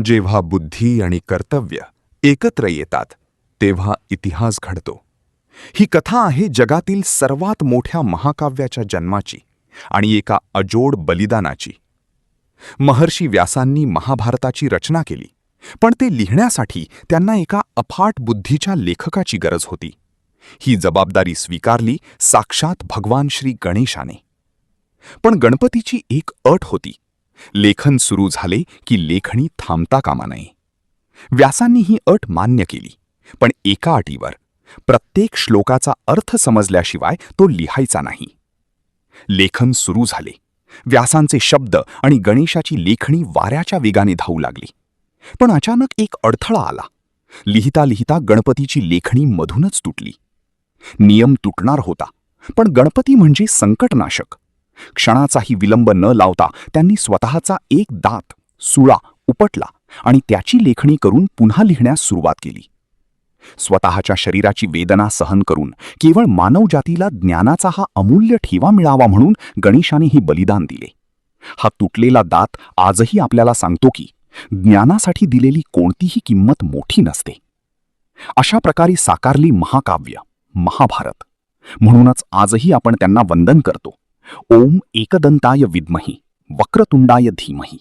जेव्हा बुद्धी आणि कर्तव्य एकत्र येतात तेव्हा इतिहास घडतो. ही कथा आहे जगातील सर्वात मोठ्या महाकाव्याच्या जन्माची आणि एका अजोड बलिदानाची. महर्षी व्यासांनी महाभारताची रचना केली, पण ते लिहिण्यासाठी त्यांना एका अफाट बुद्धीच्या लेखकाची गरज होती. ही जबाबदारी स्वीकारली साक्षात भगवान श्री गणेशाने. पण गणपतीची एक अट होती. लेखन सुरू झाले की लेखणी थांबता कामा नये. व्यासांनी ही अट मान्य केली, पण एका अटीवर: प्रत्येक श्लोकाचा अर्थ समजल्याशिवाय तो लिहायचा नाही. लेखन सुरू झाले. व्यासांचे शब्द आणि गणेशाची लेखणी वाऱ्याच्या वेगाने धावू लागली. पण अचानक एक अडथळा आला. लिहिता लिहिता गणपतीची लेखणी मधूनच तुटली. नियम तुटणार होता, पण गणपती म्हणजे संकटनाशक. क्षणाचाही विलंब न लावता त्यांनी स्वतःचा एक दात सुळा उपटला आणि त्याची लेखणी करून पुन्हा लिहिण्यास सुरुवात केली. स्वतःच्या शरीराची वेदना सहन करून केवळ मानवजातीला ज्ञानाचा हा अमूल्य ठेवा मिळावा म्हणून गणेशाने हे बलिदान दिले. हा तुटलेला दात आजही आपल्याला सांगतो की ज्ञानासाठी दिलेली कोणतीही किंमत मोठी नसते. अशा प्रकारे साकारली महाकाव्य महाभारत. म्हणूनच आजही आपण त्यांना वंदन करतो. ओम एकदंताय विद्महि वक्रतुंडाय धीमहि.